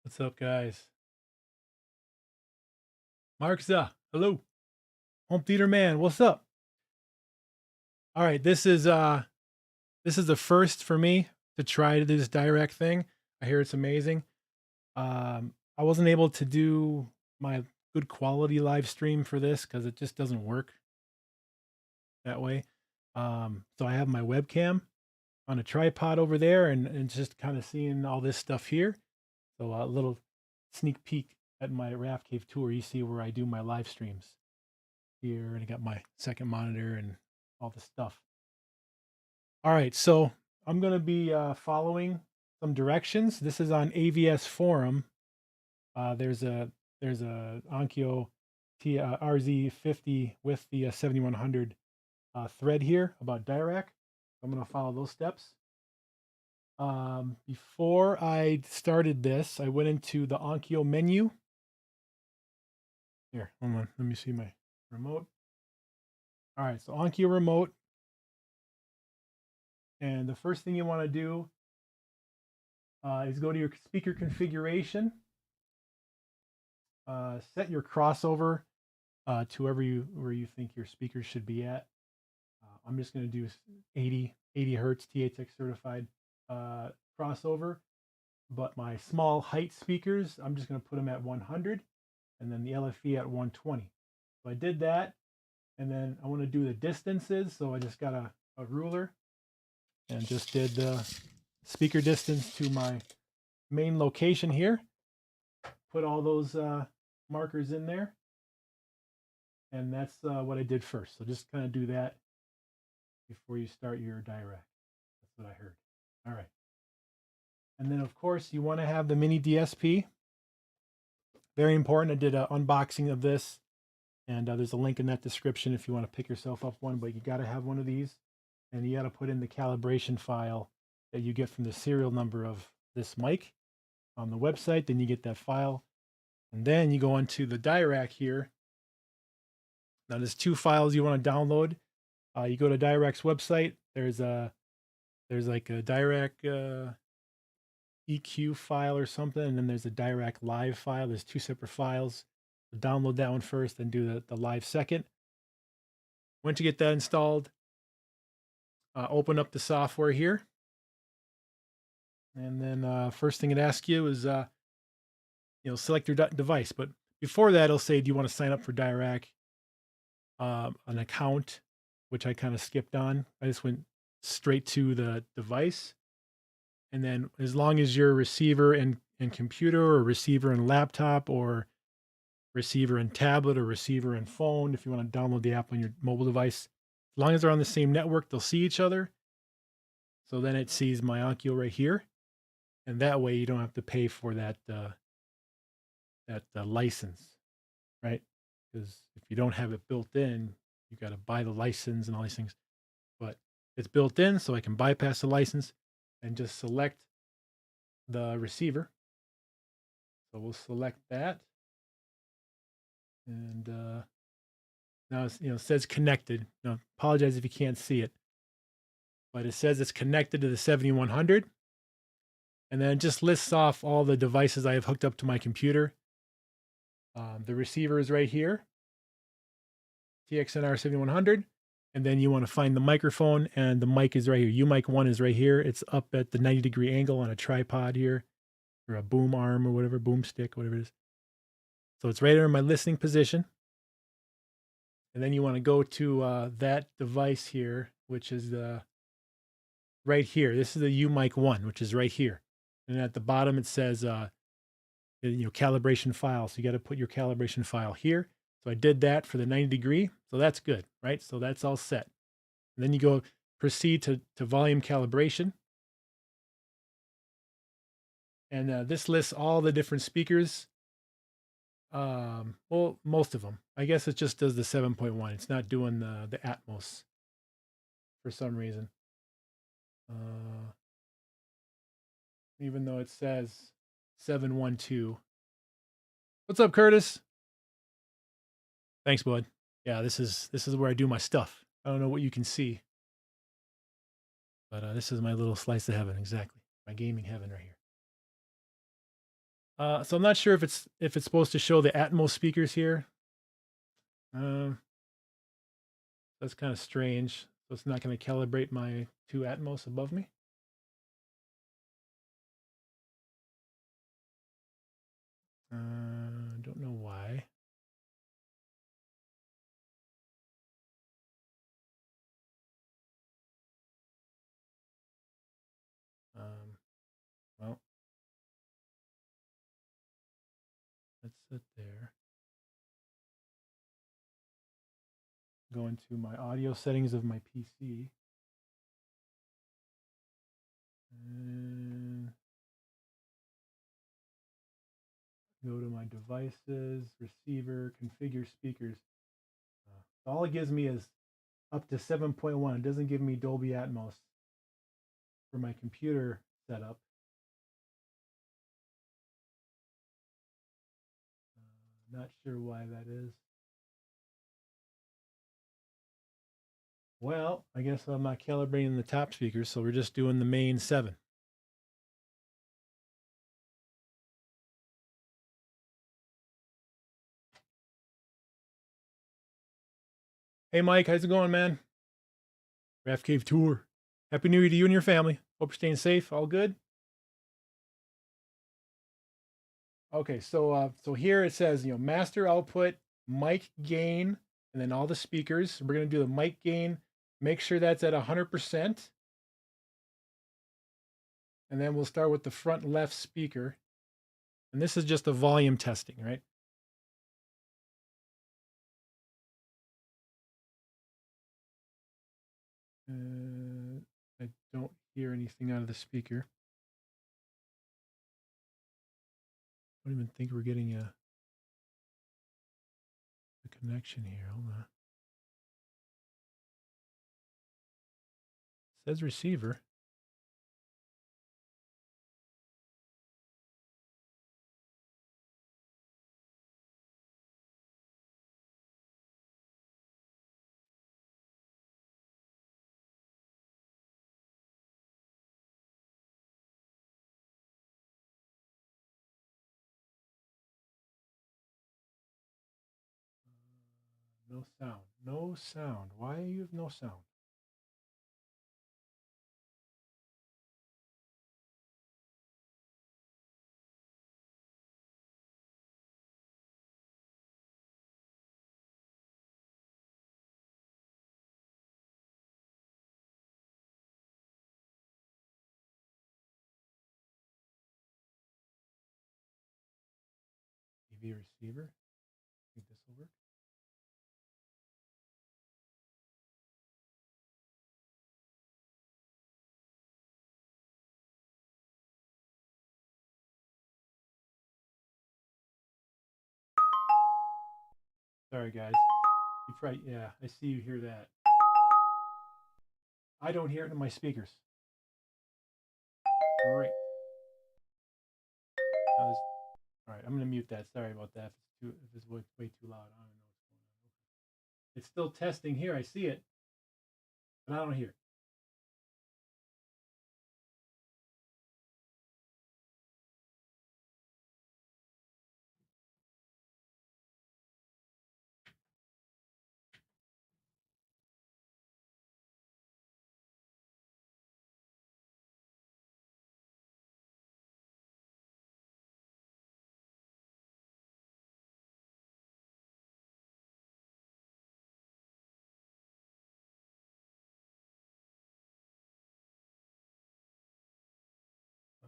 What's up, guys? Markza, hello. Home theater man, what's up? All right, this is the first for me to try this Dirac thing. I hear it's amazing. I wasn't able to do my good quality live stream for this because it just doesn't work that way. So I have my webcam on a tripod over there and just kind of seeing all this stuff here. So a little sneak peek at my Raft Cave tour. You see where I do my live streams here, and I got my second monitor and all the stuff. All right, so I'm going to be following some directions. This is on AVS forum. There's a Onkyo RZ50 with the 7100 thread here about Dirac. I'm going to follow those steps. Before I started this, I went into the Onkyo menu. Here, hold on. Let me see my remote. All right, so Onkyo remote. And the first thing you want to do is go to your speaker configuration, set your crossover to where you think your speakers should be at. I'm just going to do 80 hertz THX certified crossover, but my small height speakers, I'm just going to put them at 100, and then the LFE at 120. So I did that, and then I want to do the distances. So I just got a ruler and just did the speaker distance to my main location here. Put all those markers in there, and that's what I did first. So just kind of do that before you start your Dirac. That's what I heard. All right. And then, of course, you want to have the mini DSP. Very important. I did an unboxing of this, and there's a link in that description if you want to pick yourself up one, but you got to have one of these, and you got to put in the calibration file that you get from the serial number of this mic on the website. Then you get that file, and then you go into the Dirac here. Now there's two files you want to download. You go to Dirac's website. There's like a Dirac EQ file or something, and then there's a Dirac Live file. There's two separate files. So download that one first, then do the Live second. Once you get that installed, open up the software here, and then first thing it asks you is select your device. But before that, it'll say, do you want to sign up for Dirac? An account, which I kind of skipped on. I just went straight to the device. And then as long as your receiver and computer, or receiver and laptop, or receiver and tablet, or receiver and phone, if you want to download the app on your mobile device, as long as they're on the same network, they'll see each other. So then it sees my Onkyo right here. And that way you don't have to pay for that license, right? Because if you don't have it built in, you got to buy the license and all these things. But it's built in, so I can bypass the license and just select the receiver. So we'll select that, and now it's, it says connected. Now, apologize if you can't see it, but it says it's connected to the 7100, and then it just lists off all the devices I have hooked up to my computer. The receiver is right here, TX-NR7100, and then you want to find the microphone, and the mic is right here. UMic 1 is right here. It's up at the 90-degree angle on a tripod here, or a boom arm, or whatever, boom stick, whatever it is. So it's right there in my listening position. And then you want to go to that device here, which is right here. This is the UMic 1, which is right here. And at the bottom, it says, calibration file. So you got to put your calibration file here. So I did that for the 90-degree. So that's good, right? So that's all set. And then you go proceed to volume calibration. And this lists all the different speakers. Well, most of them. I guess it just does the 7.1. It's not doing the Atmos for some reason. Even though it says 712. What's up, Curtis? Thanks, bud. Yeah, this is where I do my stuff. I don't know what you can see, but this is my little slice of heaven, exactly. My gaming heaven right here. So I'm not sure if it's supposed to show the Atmos speakers here. That's kind of strange. So it's not going to calibrate my two Atmos above me. Don't know why. Well, let's sit there. Go into my audio settings of my PC. And go to my devices, receiver, configure speakers. All it gives me is up to 7.1. It doesn't give me Dolby Atmos for my computer setup. Not sure why that is. Well, I guess I'm not calibrating the top speakers, so we're just doing the main 7. Hey, Mike, how's it going, man? Raf Cave Tour. Happy New Year to you and your family. Hope you're staying safe. All good? Okay, so here it says, master output, mic gain, and then all the speakers. We're going to do the mic gain. Make sure that's at 100%. And then we'll start with the front left speaker. And this is just a volume testing, right? I don't hear anything out of the speaker. I don't even think we're getting a connection here. Hold on. It says receiver. No sound. No sound. Why you have no sound? TV receiver. I think this will work. Sorry, guys. You probably, yeah, I see you hear that. I don't hear it in my speakers. Great. All right, I'm gonna mute that. Sorry about that. If it's way too loud, I don't know what's going on. It's still testing here. I see it, but I don't hear it.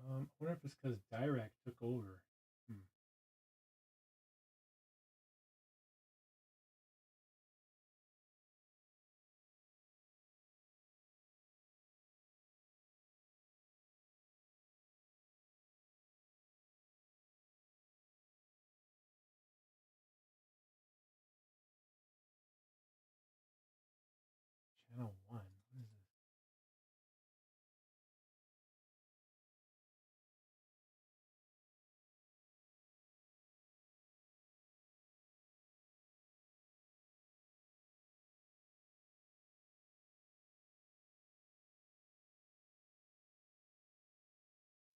I wonder if it's because Dirac took over. Channel 1. What is this?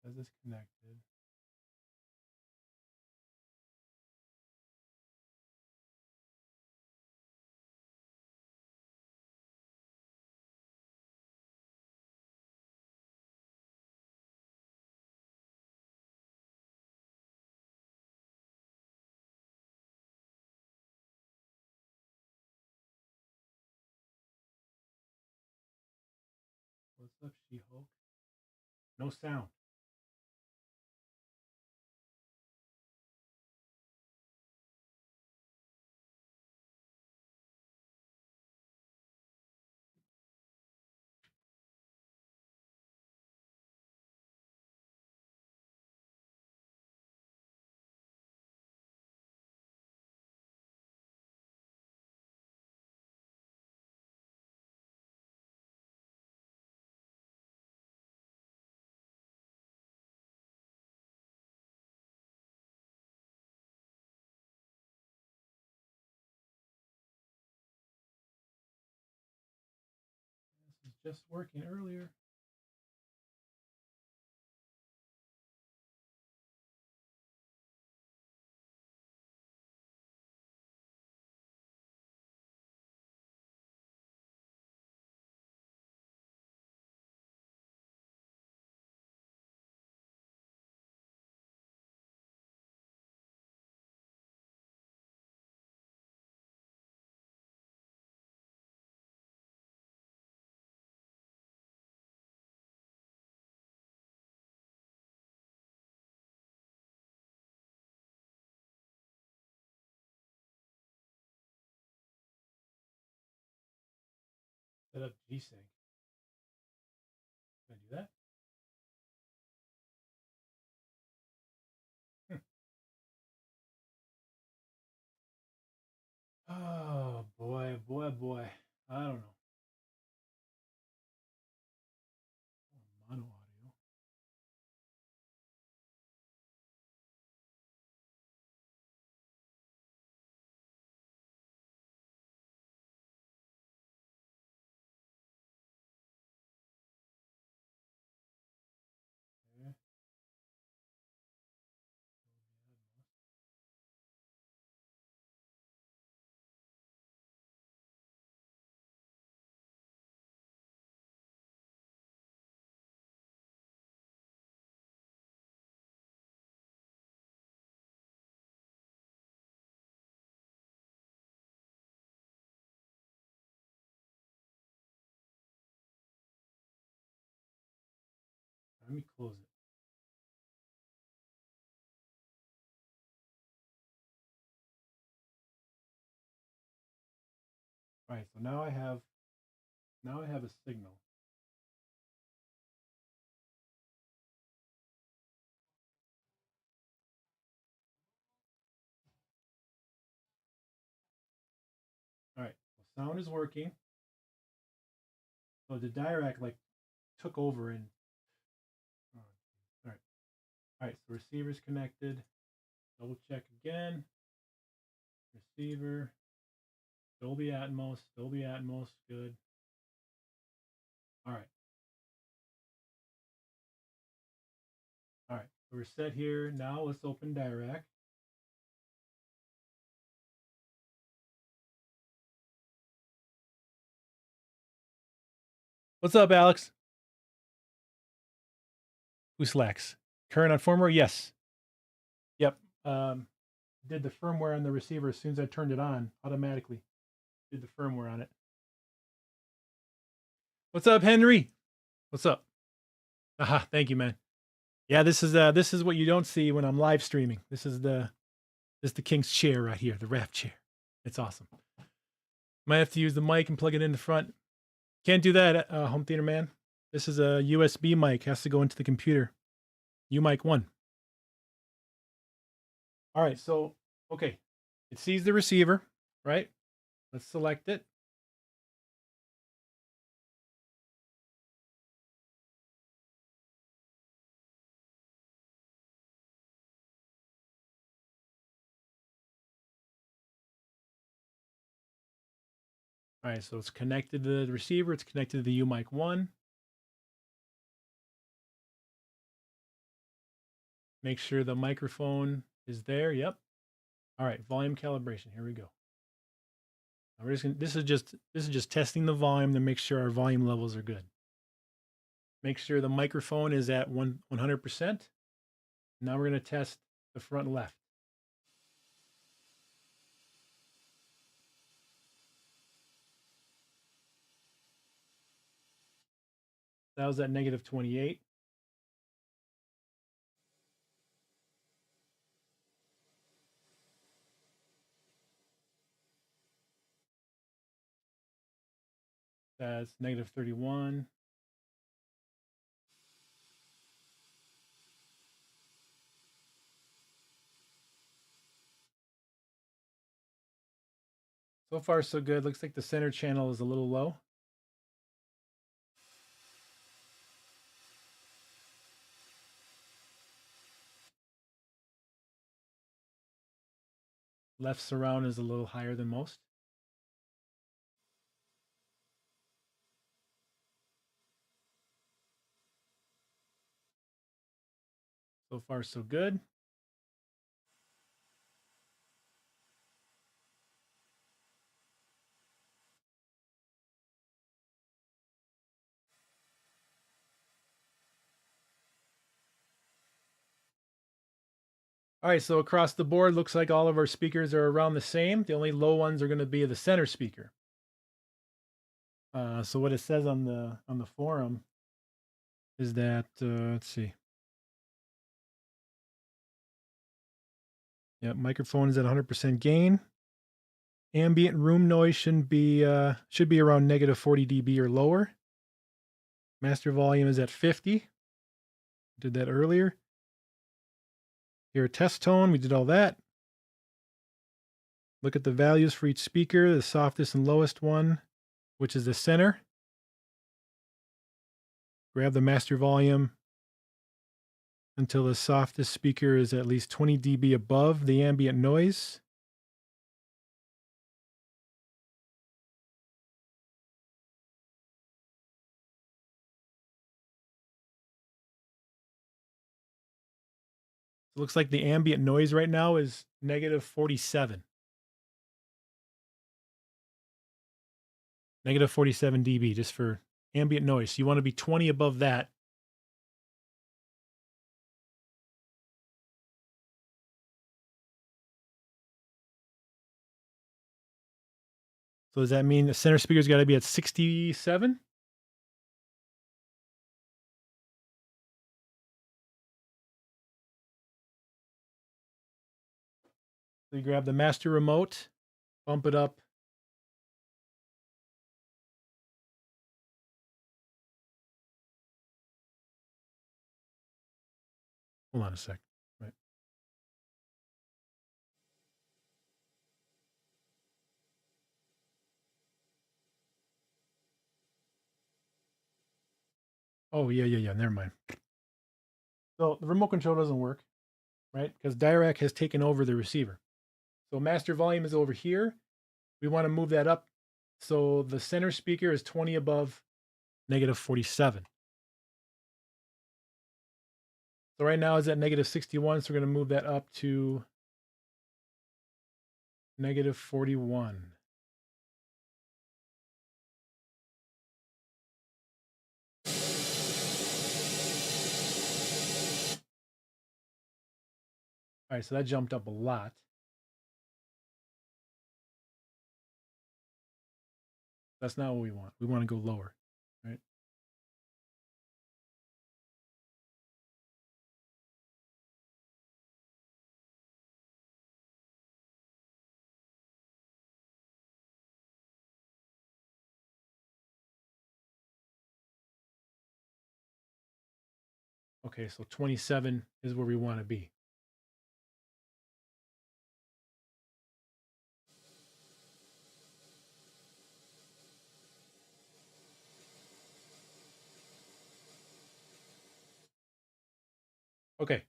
Says it's connected. What's up, She-Hulk? No sound. This is just working earlier. Set up G-Sync. Can I do that? Oh boy, boy. I don't know. Mono audio. Okay. Let me close it. All right, so now I have a signal. All right, well, sound is working. So the Dirac like took over and all right, so receiver's connected. Double check again. Receiver. Dolby Atmos, good. All right. All right, so we're set here. Now let's open Dirac. What's up, Alex? Who slacks? Current on firmware? Yes. Yep. Did the firmware on the receiver as soon as I turned it on, automatically. Did the firmware on it. What's up, Henry? What's up? Aha, thank you, man. Yeah, this is what you don't see when I'm live streaming. This is the king's chair right here, the raft chair. It's awesome. Might have to use the mic and plug it in the front. Can't do that, home theater man. This is a USB mic, has to go into the computer. UMic 1. All right, so okay, it sees the receiver, right? Let's select it. All right, so it's connected to the receiver. It's connected to the UMic 1. Make sure the microphone is there. Yep. All right, volume calibration. Here we go. Now we're just gonna, this is just testing the volume to make sure our volume levels are good. Make sure the microphone is at 100%. Now we're going to test the front left. That was at negative 28. That's negative 31. So far, so good. Looks like the center channel is a little low. Left surround is a little higher than most. So far, so good. All right, so across the board, looks like all of our speakers are around the same. The only low ones are going to be the center speaker. So what it says on the forum is that let's see. Yeah, microphone is at 100% gain. Ambient room noise should be around negative 40 dB or lower. Master volume is at 50. Did that earlier. Here, test tone, we did all that. Look at the values for each speaker, the softest and lowest one, which is the center. Grab the master volume until the softest speaker is at least 20 dB above the ambient noise. It looks like the ambient noise right now is negative 47. Negative 47 dB just for ambient noise. So you want to be 20 above that. So does that mean the center speaker's got to be at 67? So you grab the master remote, bump it up. Hold on a sec. Right. Oh, yeah. Never mind. So the remote control doesn't work, right? Because Dirac has taken over the receiver. So master volume is over here. We want to move that up. So the center speaker is 20 above negative 47. So right now it's at negative 61. So we're going to move that up to negative 41. All right, so that jumped up a lot. That's not what we want. We want to go lower, right? Okay, so 27 is where we want to be. Okay.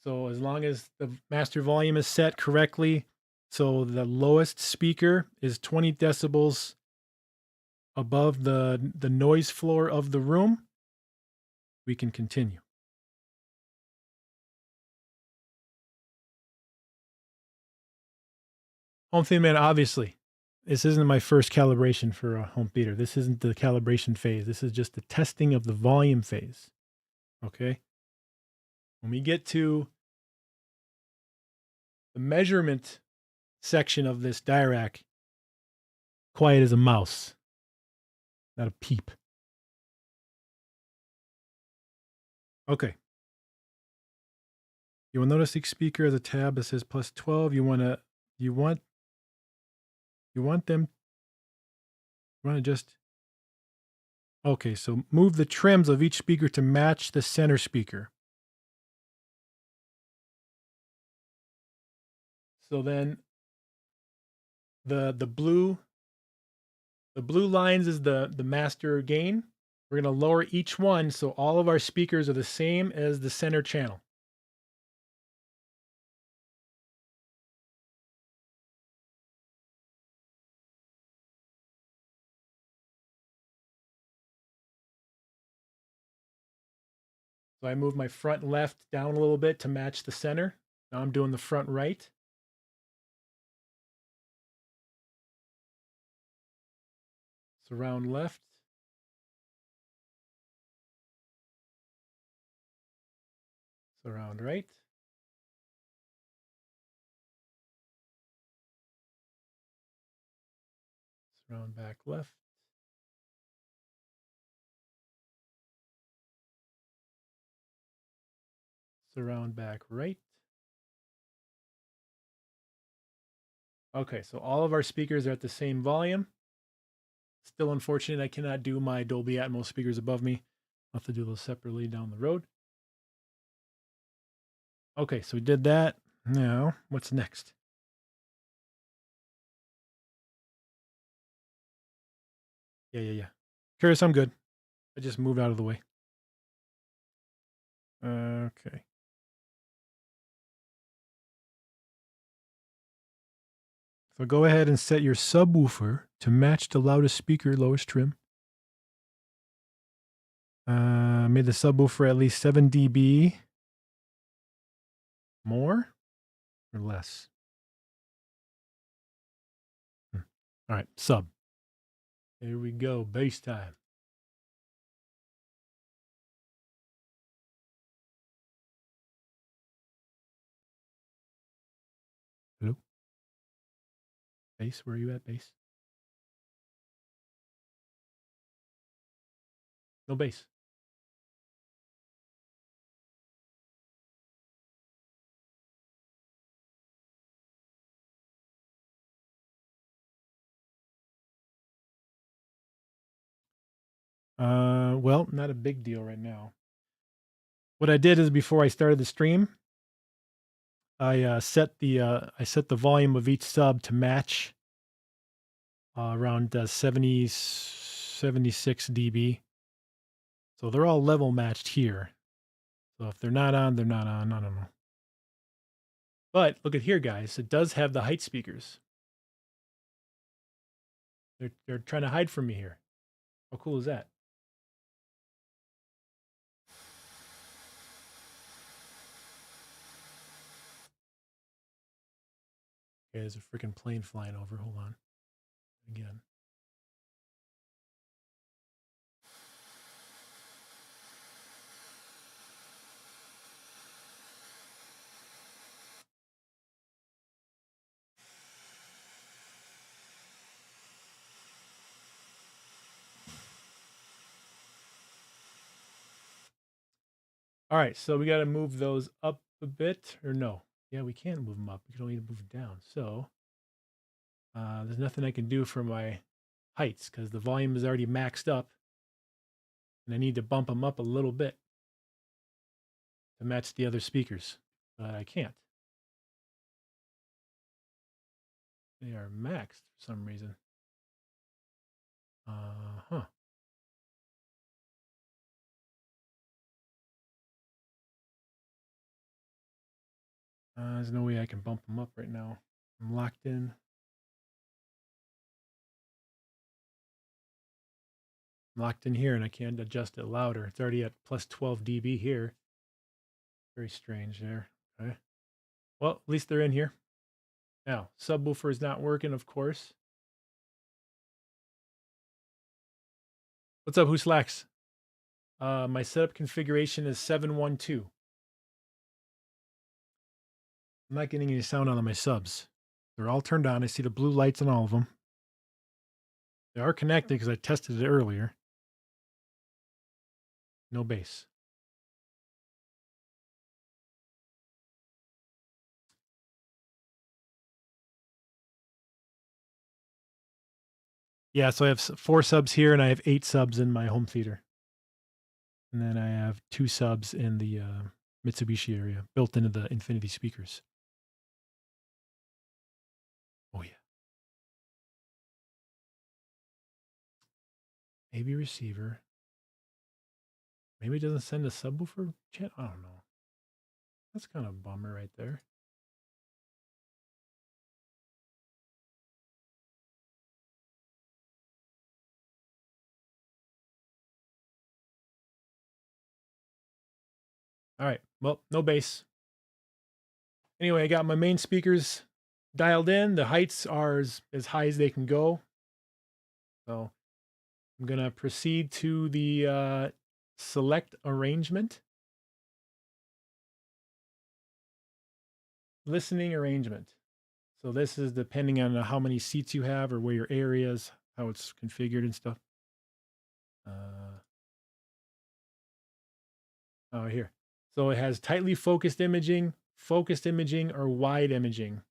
So as long as the master volume is set correctly, so the lowest speaker is 20 decibels above the noise floor of the room, we can continue. Home theater man, obviously, this isn't my first calibration for a home theater. This isn't the calibration phase. This is just the testing of the volume phase. Okay. When we get to the measurement section of this Dirac, quiet as a mouse. not a peep. Okay. You will notice each speaker has a tab that says +12. You want them, you want to just, okay, so move the trims of each speaker to match the center speaker. So then the blue lines is the master gain. We're going to lower each one so all of our speakers are the same as the center channel. So I move my front left down a little bit to match the center. Now I'm doing the front right. Surround left. Surround right. Surround back left. Surround back right. Okay, so all of our speakers are at the same volume. Still unfortunate I cannot do my Dolby Atmos speakers above me. I'll have to do those separately down the road. Okay, so we did that. Now, what's next? Yeah. Curious, I'm good. I just moved out of the way. Okay. So go ahead and set your subwoofer to match the loudest speaker, lowest trim. Made the subwoofer at least 7 dB. More or less? All right, sub. Here we go, bass time. Hello? Bass, where are you at, bass? No bass. Well, not a big deal right now. What I did is before I started the stream, I set the volume of each sub to match around 76 dB. So they're all level matched here. So if they're not on, they're not on. I don't know. But look at here, guys. It does have the height speakers. They're trying to hide from me here. How cool is that? Okay, there's a freaking plane flying over. Hold on. Again. All right, so we got to move those up a bit, or no? Yeah, we can't move them up. We can only move them down. So there's nothing I can do for my heights because the volume is already maxed up, and I need to bump them up a little bit to match the other speakers. But I can't. They are maxed for some reason. Huh. There's no way I can bump them up right now. I'm locked in. I'm locked in here and I can't adjust it louder. It's already at plus 12 dB here. Very strange there. Okay. Well, at least they're in here. Now, subwoofer is not working, of course. What's up, Who Slacks? My setup configuration is 712. I'm not getting any sound out of my subs. They're all turned on. I see the blue lights on all of them. They are connected because I tested it earlier. No bass. Yeah, so I have 4 subs here, and I have 8 subs in my home theater. And then I have 2 subs in the Mitsubishi area, built into the Infinity speakers. Oh, yeah. Maybe receiver. Maybe it doesn't send a subwoofer channel. I don't know. That's kind of a bummer right there. All right. Well, no bass. Anyway, I got my main speakers dialed in. The heights are as high as they can go. So I'm going to proceed to the select arrangement. Listening arrangement. So this is depending on how many seats you have or where your area is, how it's configured and stuff. Oh, here. So it has tightly focused imaging, or wide imaging.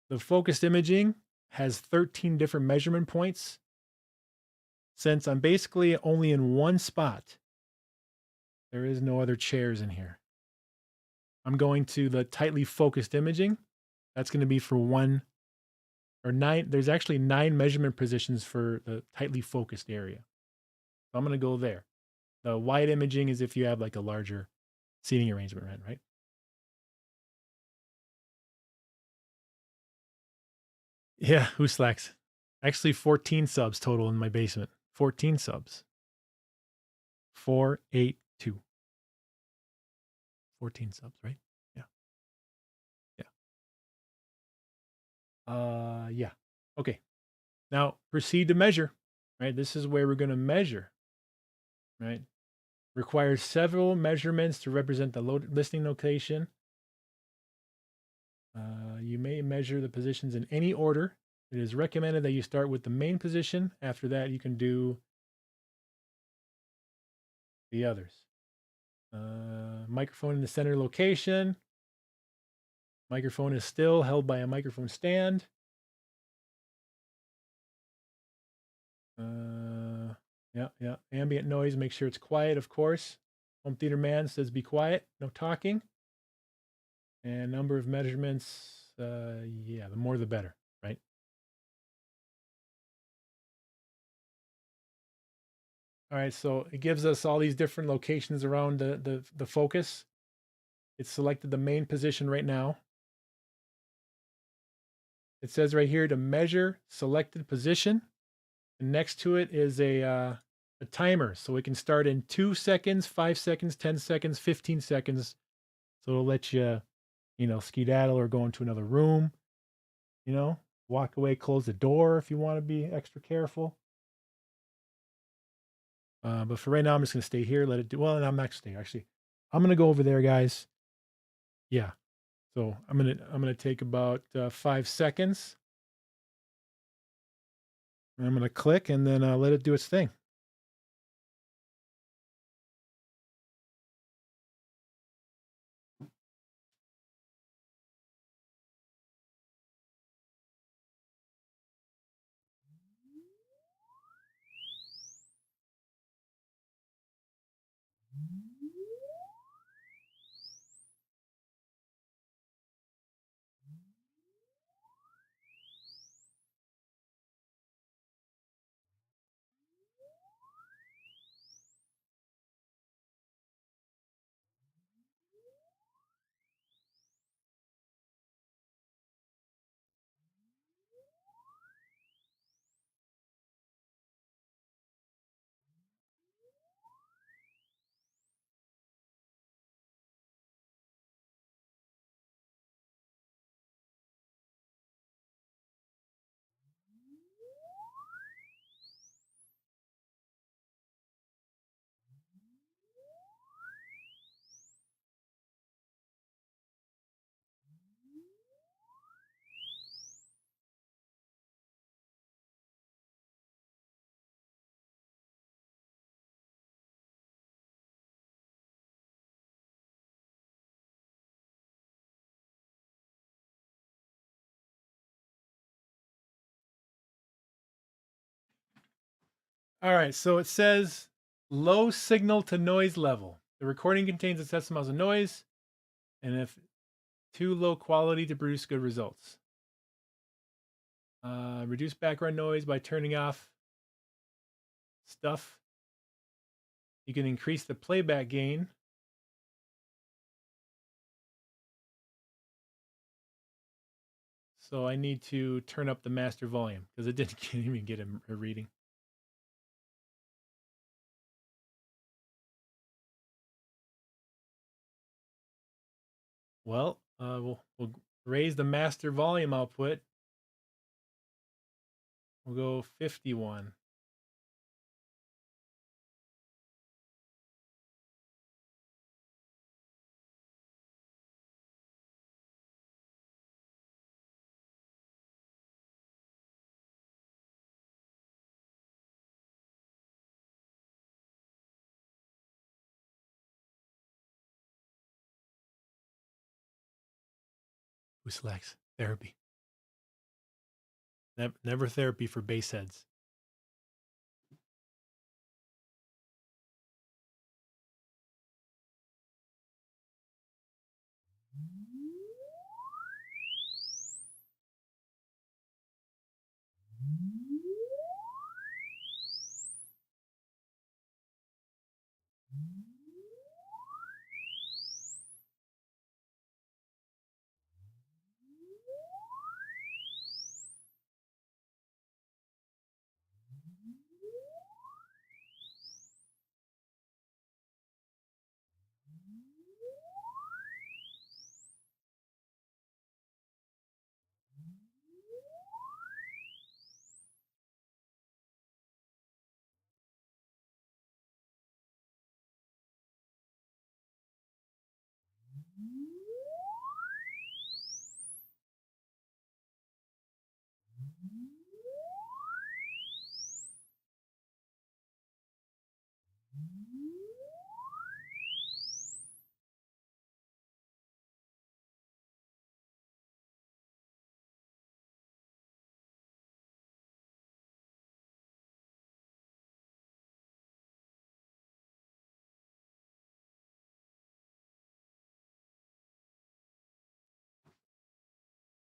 The focused imaging has 13 different measurement points. Since I'm basically only in one spot, there is no other chairs in here. I'm going to the tightly focused imaging. That's going to be for 1 or 9. There's actually 9 measurement positions for the tightly focused area. So I'm going to go there. The wide imaging is if you have like a larger seating arrangement, right? Yeah, who slacks? Actually, 14 subs total in my basement. 14 subs. 482. 14 subs, right? Yeah. Yeah. Okay. Now proceed to measure. Right? This is where we're going to measure. Right? Requires several measurements to represent the listening location. You may measure the positions in any order. It is recommended that you start with the main position. After that, you can do the others. Microphone in the center location. Microphone is still held by a microphone stand. Yeah. Ambient noise, make sure it's quiet, of course. Home theater man says be quiet, no talking. And number of measurements, yeah, the more the better, right? All right, so it gives us all these different locations around the focus. It's selected the main position right now. It says right here to measure selected position. And next to it is a timer. So we can start in 2 seconds, 5 seconds, 10 seconds, 15 seconds. So it'll let you, skedaddle or go into another room, walk away, close the door if you want to be extra careful. But for right now, I'm just going to stay here, let it do. Well, I'm not staying. Actually, I'm going to go over there, guys. Yeah. So I'm going to take about 5 seconds. And I'm going to click and then let it do its thing. All right, so it says low signal to noise level. The recording contains excessive amounts of noise, and if too low quality to produce good results. Reduce background noise by turning off stuff. You can increase the playback gain. So I need to turn up the master volume because it didn't even get a reading. Well, we'll raise the master volume output. We'll go 51. Who selects therapy? Never therapy for bass heads.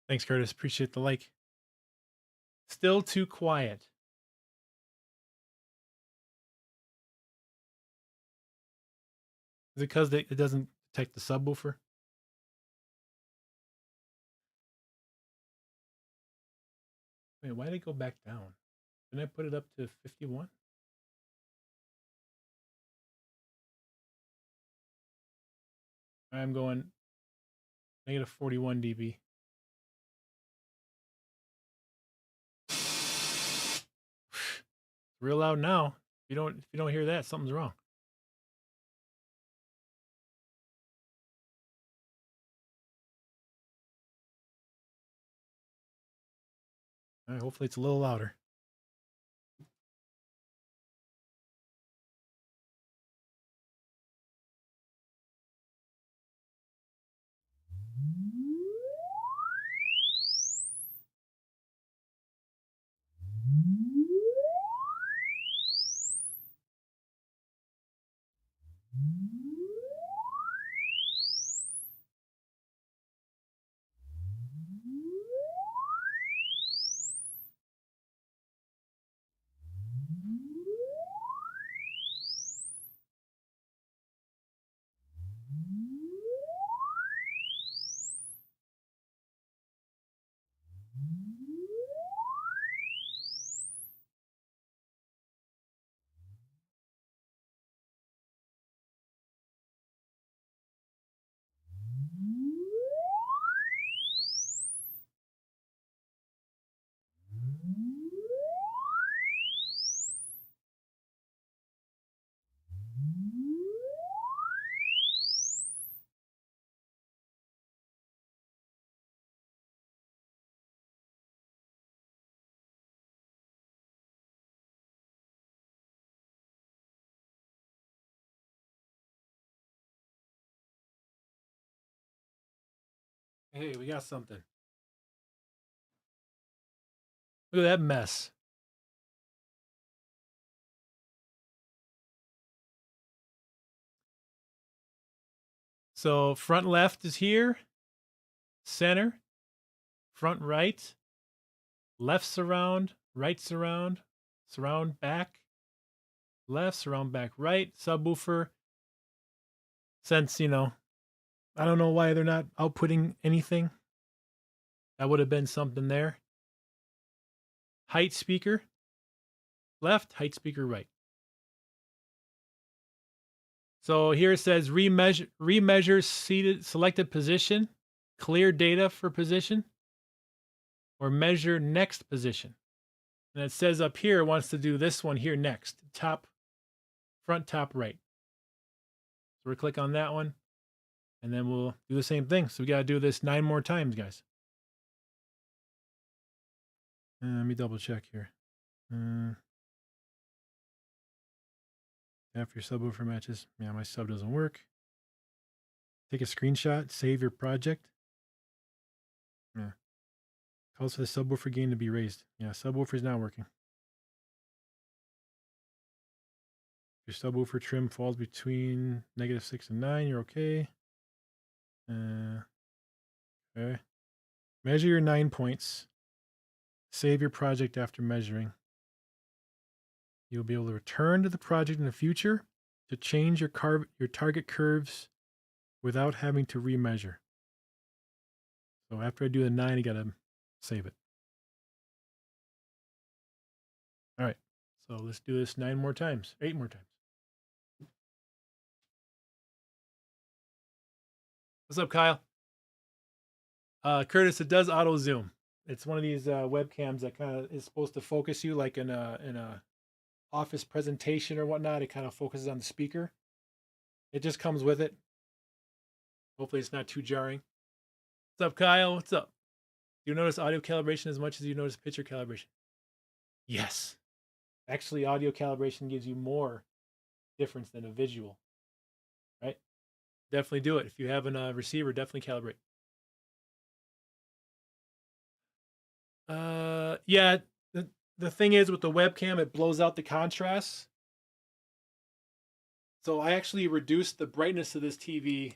Thanks, Curtis. Appreciate the like. Still too quiet. Is it because it doesn't detect the subwoofer? Wait, why did it go back down? Didn't I put it up to 51? I'm going negative 41 dB. Real loud now. If you don't hear that, something's wrong. All right, hopefully it's a little louder. Hey, we got something. Look at that mess. So front left is here, center, front right, left surround, right surround, surround back, left, surround back right, subwoofer. Since, you know, I don't know why they're not outputting anything. That would have been something there. Height speaker, left, height speaker right. So here it says remeasure selected position, clear data for position, or measure next position. And it says up here it wants to do this one here next, front top right. So we'll click on that one, and then we'll do the same thing. So we got to do this 9 more times, guys. Let me double check here. After your subwoofer matches. Yeah, my sub doesn't work. Take a screenshot, save your project. Yeah. Calls for the subwoofer gain to be raised. Yeah, subwoofer is not working. Your subwoofer trim falls between -6 and 9. You're okay. Okay. Measure your 9 points. Save your project after measuring. You'll be able to return to the project in the future to change your target curves without having to remeasure. So after I do the 9, you gotta save it. All right. So let's do this 9 more times, 8 more times. What's up, Kyle? Curtis, it does auto zoom. It's one of these webcams that kind of is supposed to focus you like in a office presentation or whatnot. It kind of focuses on the speaker. It just comes with it. Hopefully it's not too jarring. What's up, Kyle? What's up? Do you notice audio calibration as much as you notice picture calibration? Yes. Actually, audio calibration gives you more difference than a visual, right? Definitely do it. If you have a receiver, definitely calibrate. Yeah, the thing is with the webcam, it blows out the contrast. So I actually reduced the brightness of this TV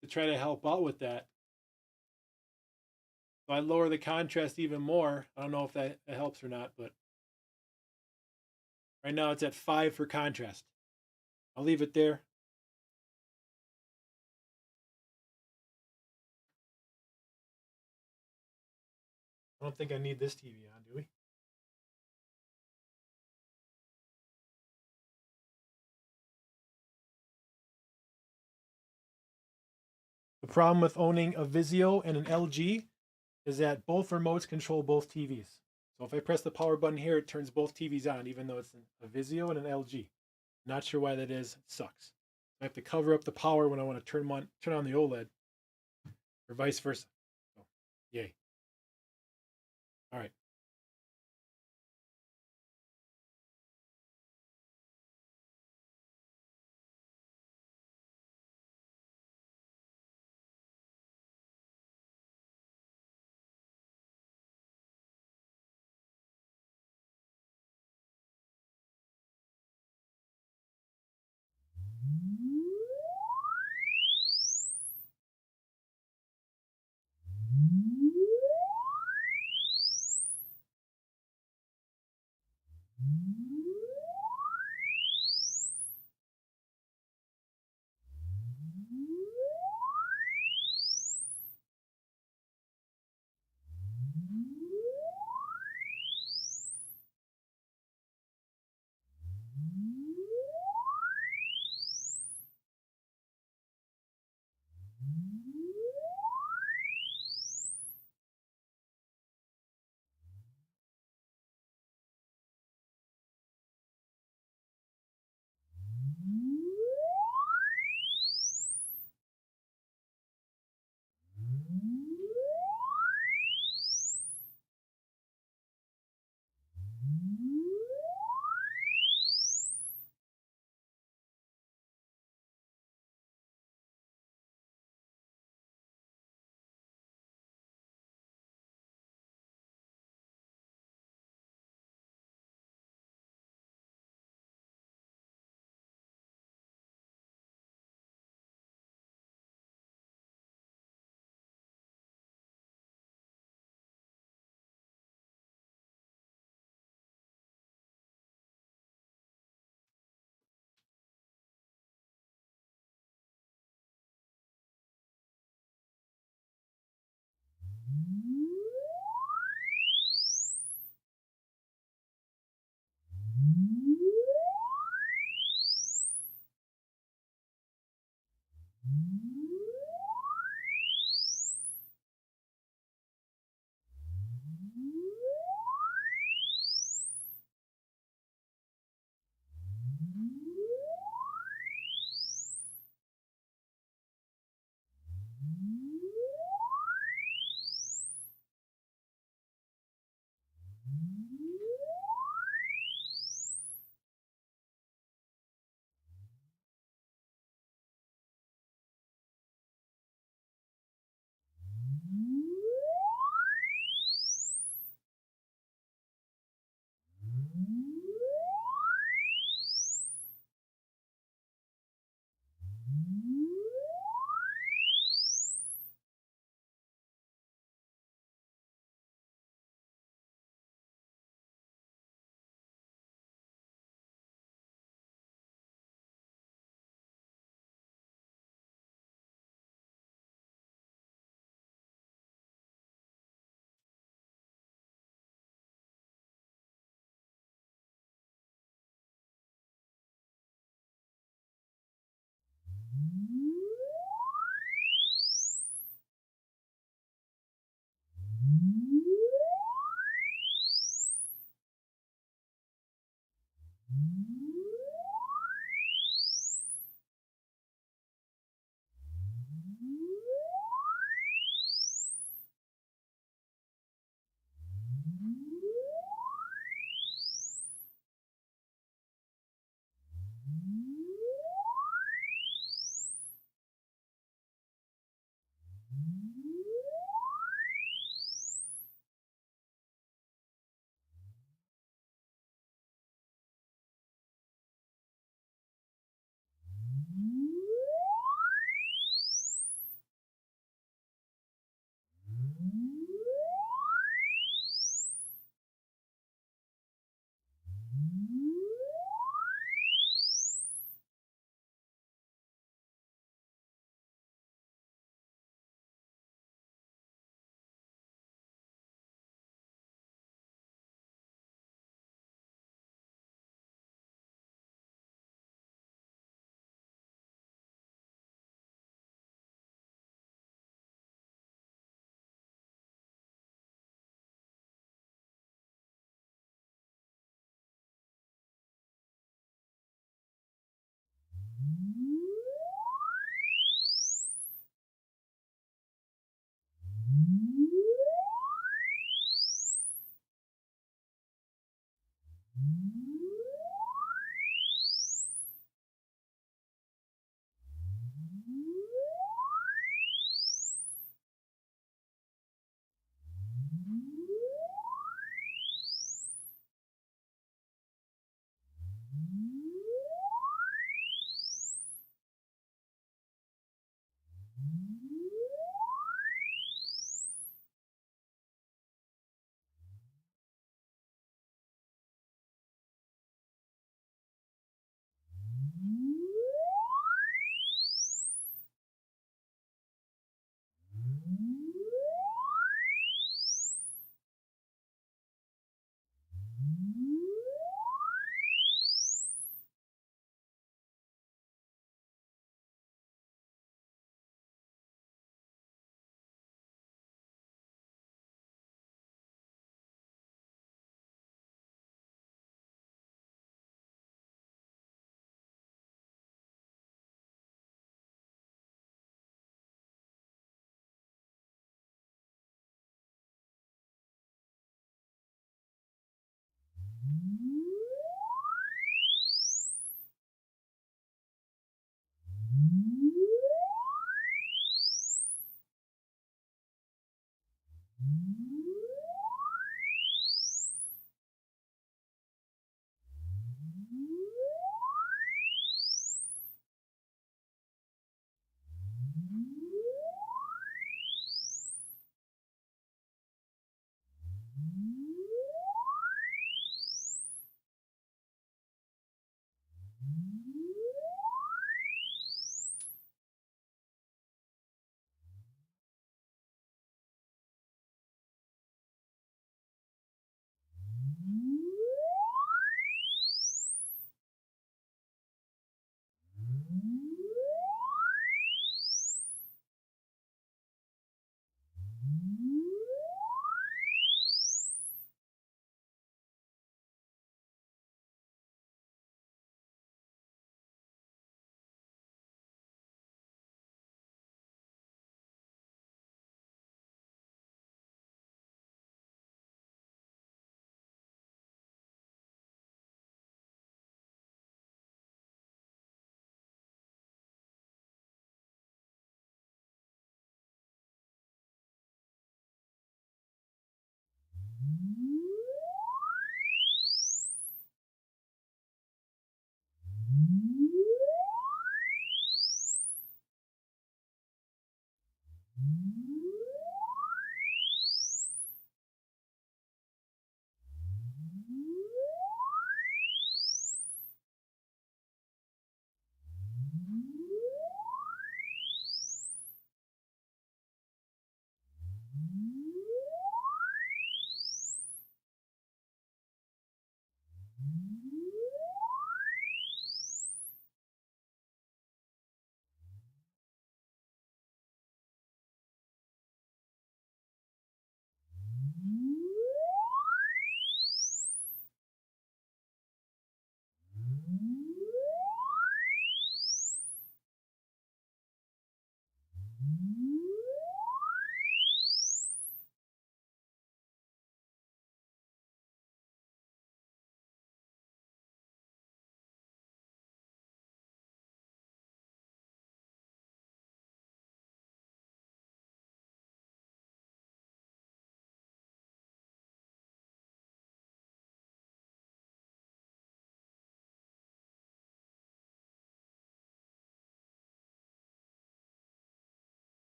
to try to help out with that. So I lower the contrast even more. I don't know if that helps or not, but right now it's at 5 for contrast. I'll leave it there. I don't think I need this TV on, do we? The problem with owning a Vizio and an LG is that both remotes control both TVs. So if I press the power button here, it turns both TVs on, even though it's a Vizio and an LG. Not sure why that is. It sucks. I have to cover up the power when I want to turn on the OLED, or vice versa. So, yay. All right.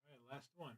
All right, last one.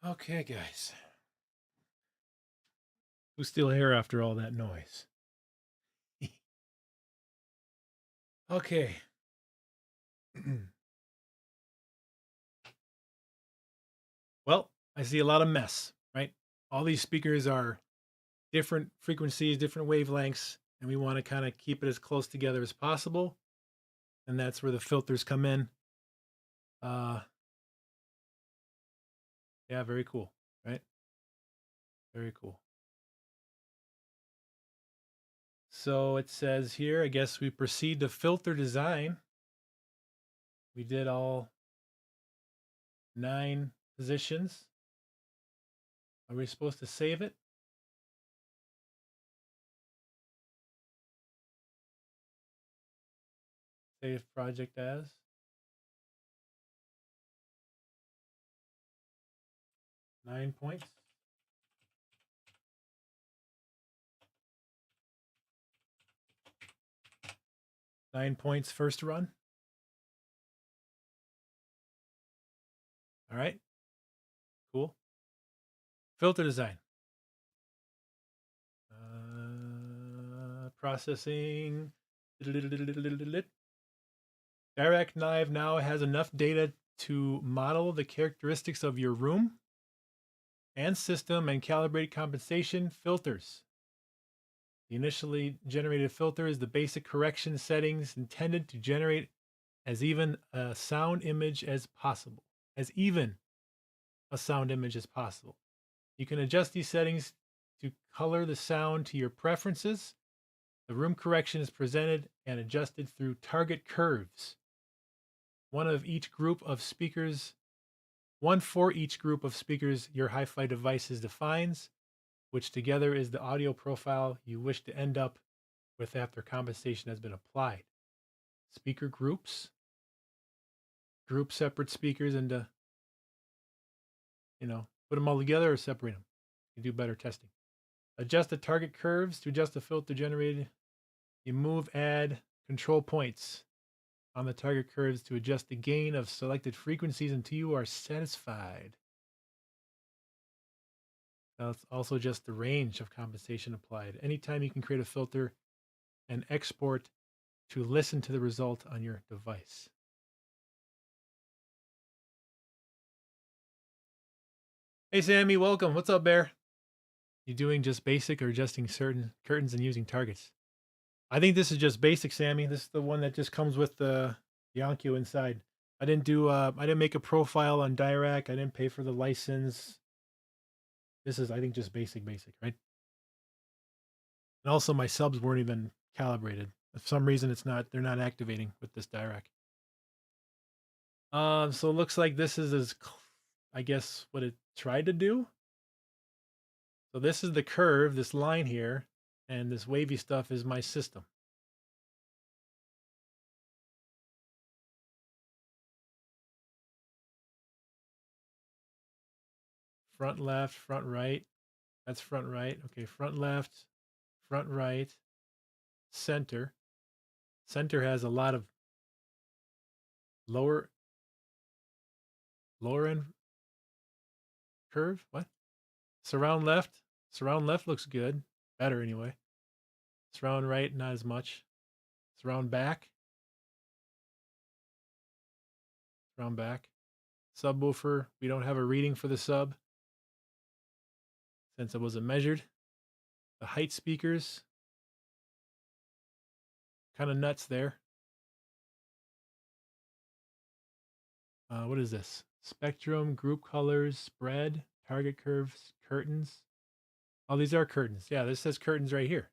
Okay, guys. Who's still here after all that noise? Okay. Well, I see a lot of mess, right? All these speakers are different frequencies, different wavelengths, and we want to kind of keep it as close together as possible. And that's where the filters come in. Yeah, very cool, right? Very cool. So it says here, I guess we proceed to filter design. We did all 9 positions. Are we supposed to save it? Save project as. Nine points. Nine points first run. All right. Cool. Filter design. Processing. Dirac Live now has enough data to model the characteristics of your room and system and calibrate compensation filters. The initially generated filter is the basic correction settings intended to generate as even a sound image as possible. As even a sound image as possible. You can adjust these settings to color the sound to your preferences. The room correction is presented and adjusted through target curves. One for each group of speakers your hi-fi devices defines, which together is the audio profile you wish to end up with after compensation has been applied. Speaker groups. Group separate speakers into, put them all together or separate them. You do better testing. Adjust the target curves to adjust the filter generated. You move, add control points on the target curves to adjust the gain of selected frequencies until you are satisfied. That's also just the range of compensation applied. Anytime you can create a filter and export to listen to the result on your device. Hey, Sammy, welcome. What's up, Bear? You doing just basic or adjusting certain curtains and using targets? I think this is just basic, Sammy. This is the one that just comes with the Onkyo inside. I didn't make a profile on Dirac. I didn't pay for the license. This is, I think, just basic, right? And also my subs weren't even calibrated. For some reason they're not activating with this Dirac. So it looks like this is I guess what it tried to do. So this is the curve, this line here, and this wavy stuff is my system. Front left, front right. That's front right. Okay, front left, front right, center. Center has a lot of lower end curve. What? Surround left. Surround left looks good. Better anyway. Surround right, not as much. Surround back. Surround back. Subwoofer. We don't have a reading for the sub since it wasn't measured. The height speakers. Kind of nuts there. What is this? Spectrum, group colors, spread, target curves, curtains. Oh, these are curtains. Yeah, this says curtains right here.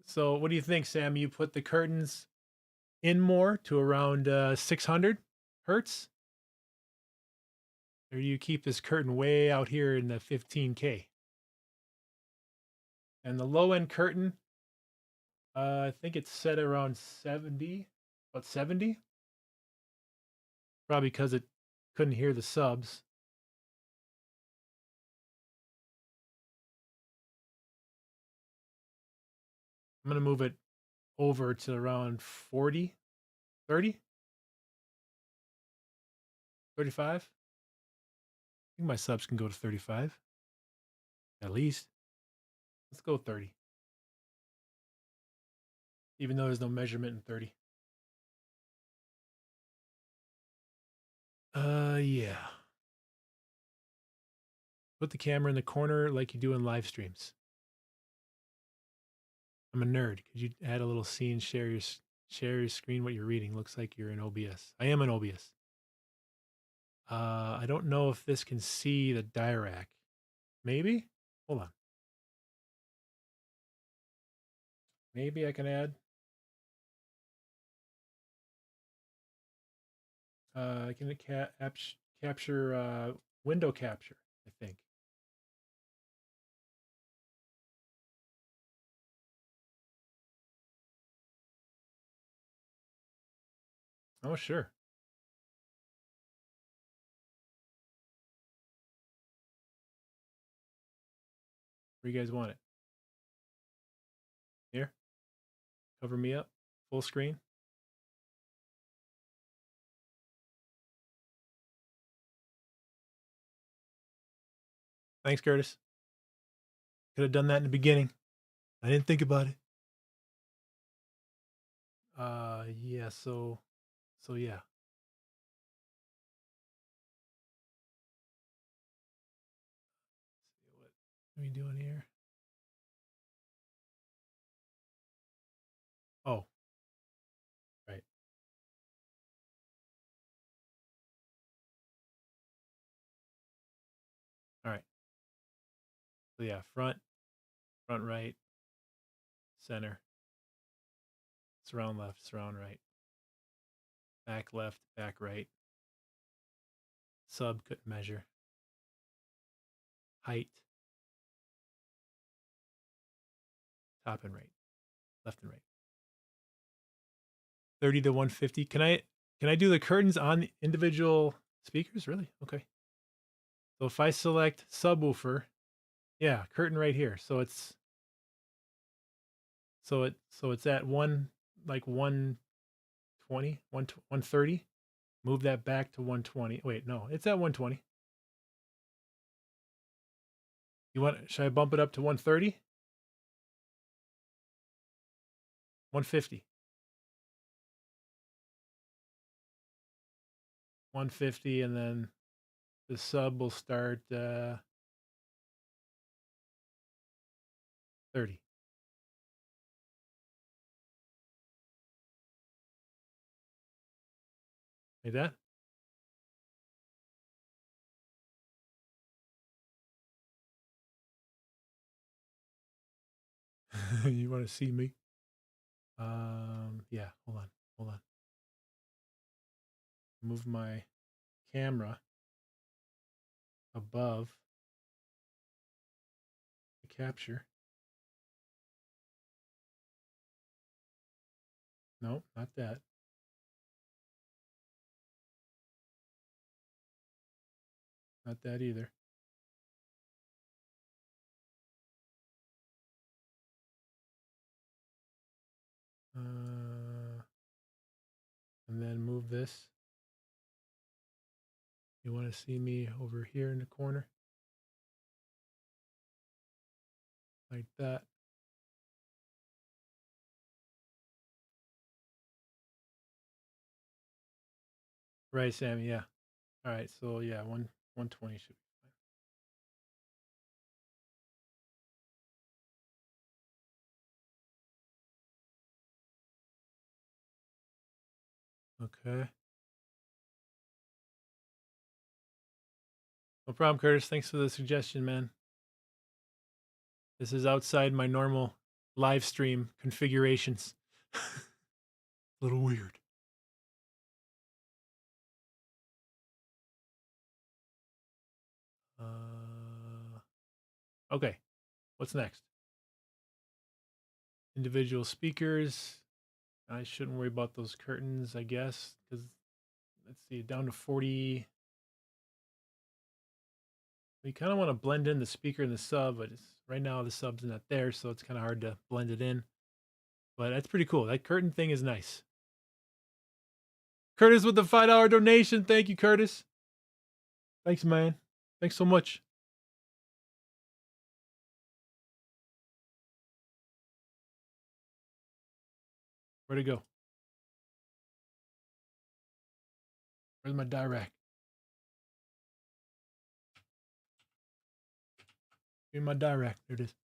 So what do you think, Sam? You put the curtains in more to around 600 hertz? Or you keep this curtain way out here in the 15K? And the low end curtain, I think it's set around 70, about 70. Probably because it couldn't hear the subs. I'm going to move it over to around 40, 30. 35? I think my subs can go to 35. At least. Let's go 30. Even though there's no measurement in 30. Yeah. Put the camera in the corner like you do in live streams. I'm a nerd. Could you add a little scene, share your screen, what you're reading? Looks like you're in OBS. I am in OBS. I don't know if this can see the Dirac. Maybe? Hold on. Maybe I can add. I can capture window capture, I think. Oh, sure. Where you guys want it? Here? Cover me up? Full screen? Thanks, Curtis. Could have done that in the beginning. I didn't think about it. Yeah, so yeah. Let's see what are we doing here? Oh, right. All right. So yeah, front right, center, surround left, surround right, back left, back right, sub couldn't measure, height, top and right, left and right. 30 to 150. Can I do the curtains on individual speakers? Really? Okay. So if I select subwoofer, yeah, curtain right here. So it's at like 120, 130. Move that back to 120. Wait, no, it's at 120. Should I bump it up to 130? 150. 150, and then the sub will start 30. Like that? You want to see me? Yeah, hold on. Move my camera above the capture. No, not that. Not that either. And then move this. You want to see me over here in the corner? Like that. Right, Sammy, yeah. All right, so yeah, 120 should be fine. Okay. No problem, Curtis. Thanks for the suggestion, man. This is outside my normal live stream configurations. A little weird. Okay, what's next? Individual speakers. I shouldn't worry about those curtains, I guess, because let's see, down to 40. We kind of want to blend in the speaker and the sub, but right now the sub's not there, so it's kind of hard to blend it in. But that's pretty cool. That curtain thing is nice. Curtis with the $5 donation. Thank you, Curtis. Thanks, man. Thanks so much. Where'd it go? Where's my Dirac? In my Dirac. There it is.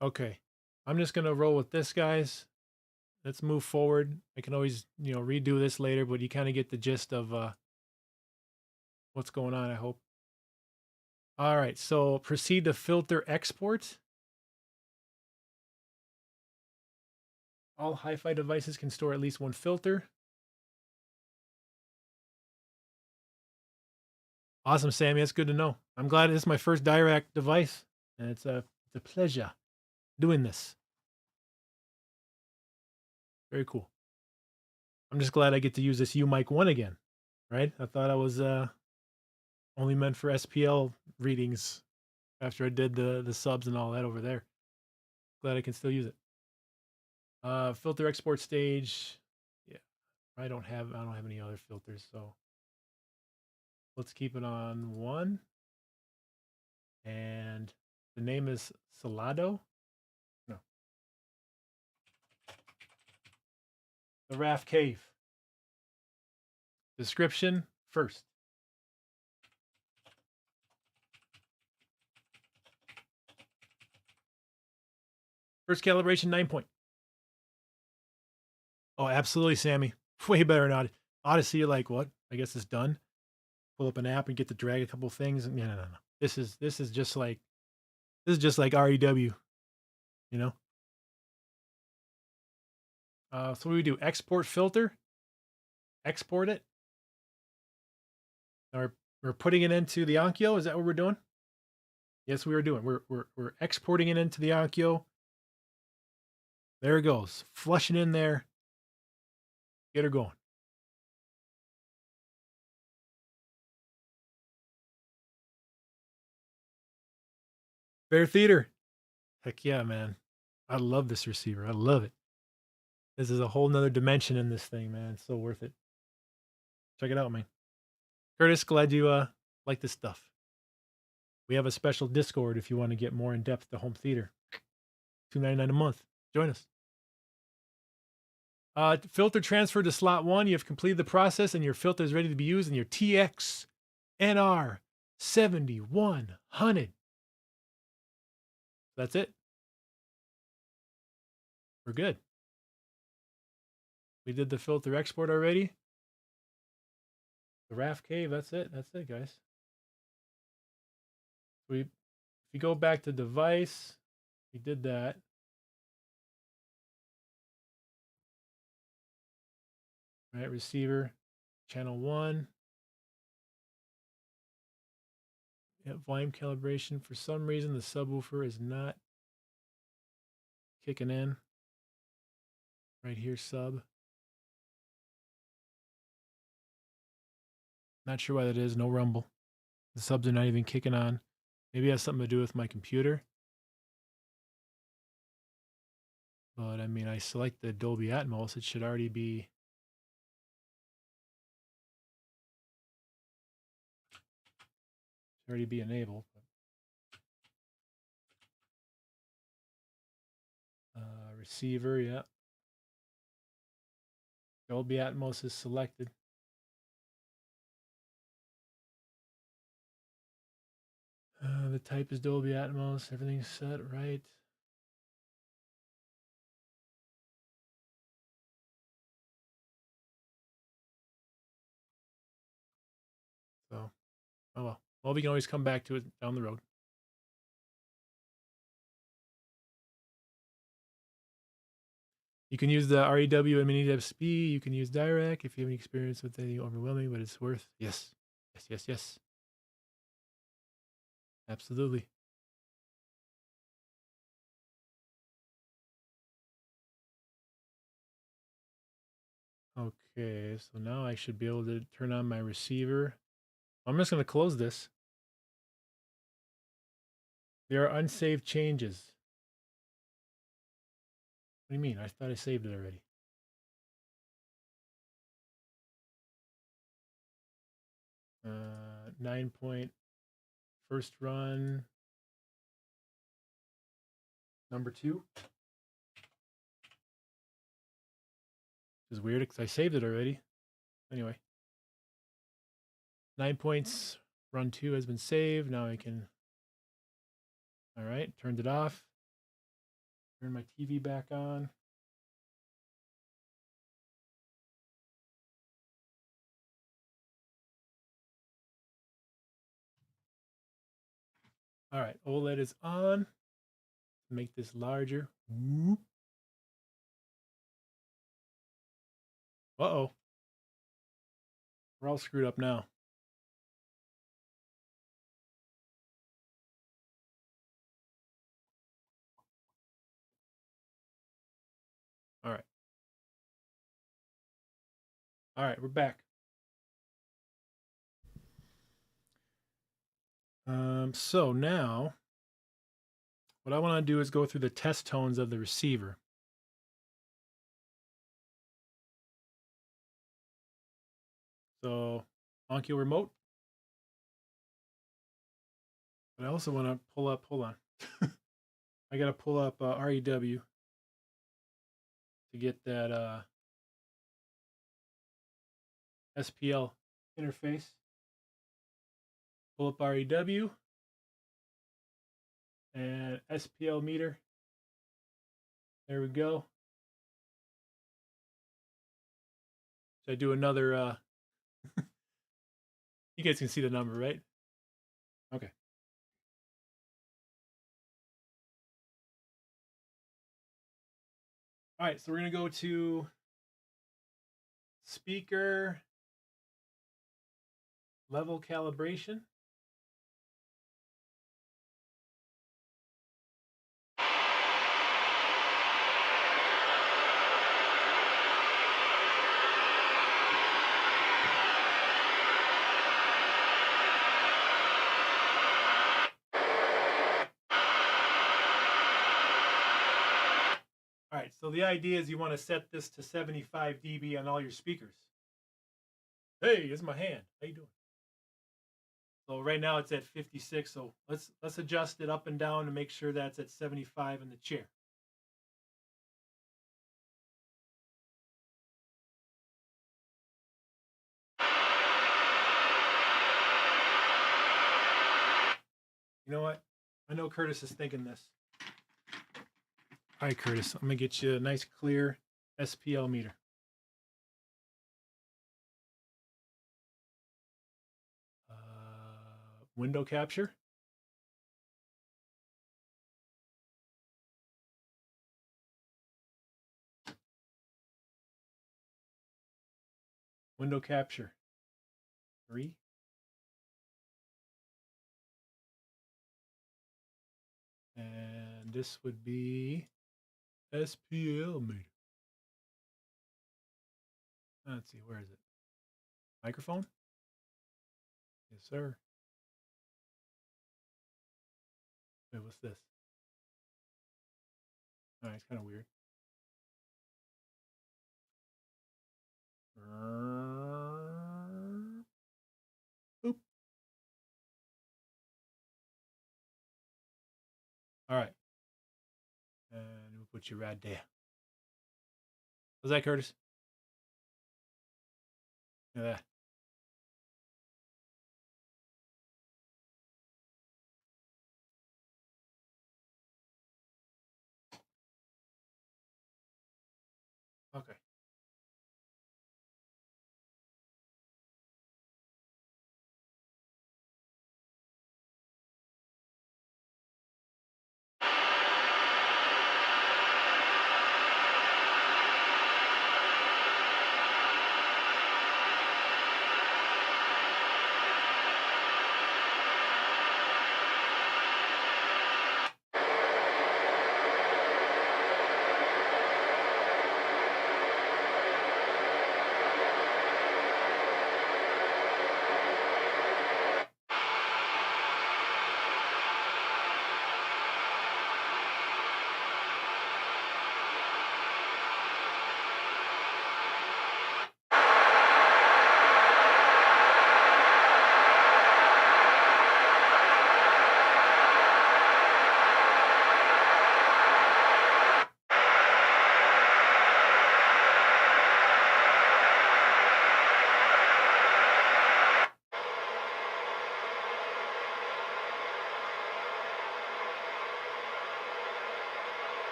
Okay. I'm just going to roll with this, guys. Let's move forward. I can always, redo this later, but you kind of get the gist of what's going on, I hope. All right. So proceed to filter export. All hi-fi devices can store at least one filter. Awesome, Sammy. That's good to know. I'm glad this is my first Dirac device, and it's a pleasure doing this. Very cool. I'm just glad I get to use this UMic 1 again, right? I thought I was only meant for SPL readings after I did the subs and all that over there. Glad I can still use it. Filter export stage. Yeah, I don't have any other filters, so let's keep it on 1. And the name is Salado. No. The Raft Cave. Description first. First calibration 9 point. Oh, absolutely, Sammy. Way better than Odyssey. You're like, what? I guess it's done. Pull up an app and get to drag a couple things. No. This is just like REW, you know. So what do we do? Export filter. Export it. Or we're putting it into the Onkyo. Is that what we're doing? Yes, we are doing. We're exporting it into the Onkyo. There it goes. Flushing in there. Get her going. Bear Theater. Heck yeah, man. I love this receiver. I love it. This is a whole nother dimension in this thing, man. It's so worth it. Check it out, man. Curtis, glad you like this stuff. We have a special Discord if you want to get more in depth to home theater. $2.99 a month. Join us. Filter transfer to slot 1. You have completed the process and your filter is ready to be used in your TX-NR7100. That's it. We're good. We did the filter export already. The Raft Cave, that's it. That's it, guys. If you go back to device, we did that. All right, receiver, channel 1. Yep, volume calibration. For some reason, the subwoofer is not kicking in. Right here, sub. Not sure why that is. No rumble. The subs are not even kicking on. Maybe it has something to do with my computer. But I mean, I selected Dolby Atmos. It should already be. Enabled. Receiver, yeah. Dolby Atmos is selected. The type is Dolby Atmos. Everything's set right. So, oh well. Well, we can always come back to it down the road. You can use the REW and mini DSP. You can use Dirac if you have any experience with anything overwhelming, but it's worth. Yes. Yes. Absolutely. Okay, so now I should be able to turn on my receiver. I'm just going to close this. There are unsaved changes. What do you mean? I thought I saved it already. 9-point first run, number 2. Which is weird because I saved it already. Anyway, 9 points, run 2 has been saved. Now I can, all right, turned it off. Turn my TV back on. All right, OLED is on. Make this larger. Whoop. Uh-oh. We're all screwed up now. All right. All right, we're back. So now what I want to do is go through the test tones of the receiver. So Onkyo remote. But I also want to pull up, hold on. I got to pull up REW to get that SPL interface. Pull up REW and SPL meter. There we go. Should I do another? You guys can see the number, right? Okay. All right, so we're going to go to speaker level calibration. All right, so the idea is you want to set this to 75 dB on all your speakers. Hey, it's my hand. How you doing? So right now it's at 56, so let's adjust it up and down to make sure that's at 75 in the chair. You know what? I know Curtis is thinking this. All right, Curtis, I'm going to get you a nice clear SPL meter. Window capture. Window capture 3. And this would be SPL meter. Let's see, where is it? Microphone? Yes, sir. Wait, what's this? All right, it's kind of weird. Boop. All right. And we'll put you right there. Was that Curtis? Look at that. Okay.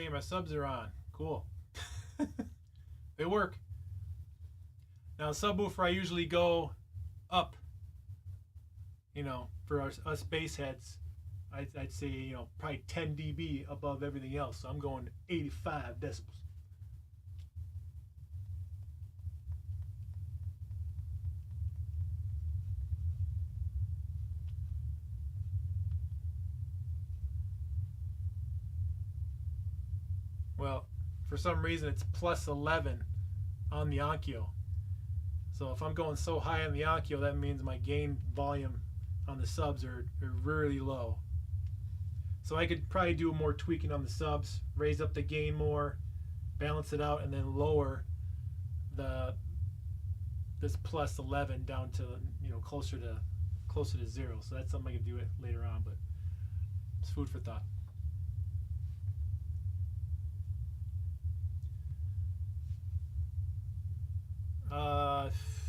Hey, my subs are on. Cool. They work. Now, subwoofer, I usually go up. You know, for us bass heads, I'd say, you know, probably 10 dB above everything else. So I'm going 85 decibels. Well, for some reason, it's plus 11 on the Onkyo. So if I'm going so high on the Onkyo, that means my gain volume on the subs are really low. So I could probably do more tweaking on the subs, raise up the gain more, balance it out, and then lower this plus 11 down to, you know, closer to 0. So that's something I can do it later on, but it's food for thought.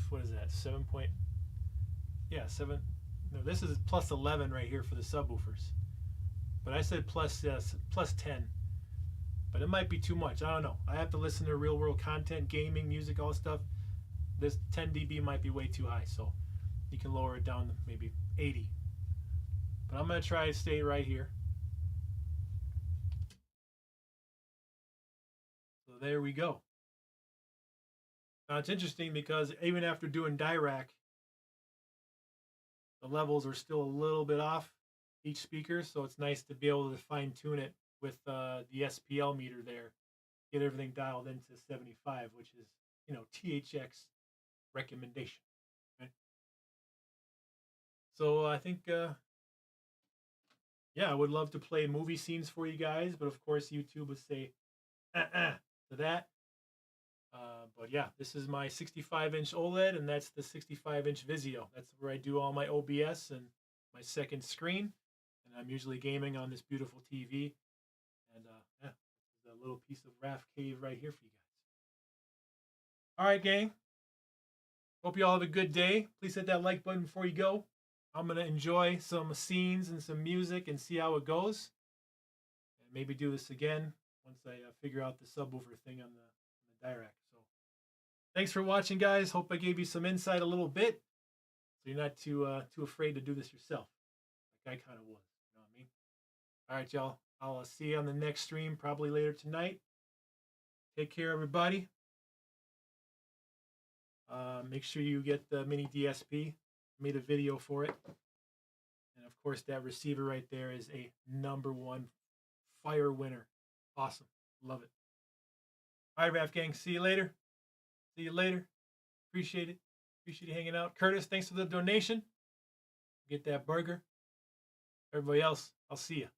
What is that? 7 point? Yeah, 7. No, this is plus 11 right here for the subwoofers. But I said plus 10. But it might be too much. I don't know. I have to listen to real world content, gaming, music, all stuff. This 10 dB might be way too high, so you can lower it down to maybe 80. But I'm going to try to stay right here. So there we go. Now it's interesting because even after doing Dirac, the levels are still a little bit off each speaker, so it's nice to be able to fine tune it with the SPL meter there, get everything dialed into 75, which is, you know, THX recommendation. Right? So I think, yeah, I would love to play movie scenes for you guys, but of course YouTube would say to that. But yeah, this is my 65-inch OLED, and that's the 65-inch Vizio. That's where I do all my OBS and my second screen. And I'm usually gaming on this beautiful TV. And yeah, there's a little piece of RAF cave right here for you guys. All right, gang. Hope you all have a good day. Please hit that like button before you go. I'm going to enjoy some scenes and some music and see how it goes. And maybe do this again once I figure out the subwoofer thing on the Dirac. So thanks for watching, guys. Hope I gave you some insight a little bit, so you're not too afraid to do this yourself, like I kind of was. You know what I mean? All right, y'all. I'll see you on the next stream, probably later tonight. Take care, everybody. Make sure you get the mini DSP. Made a video for it. And of course, that receiver right there is a #1 fire winner. Awesome. Love it. All right, RAF gang. See you later. See you later. Appreciate it. Appreciate you hanging out. Curtis, thanks for the donation. Get that burger. Everybody else, I'll see you.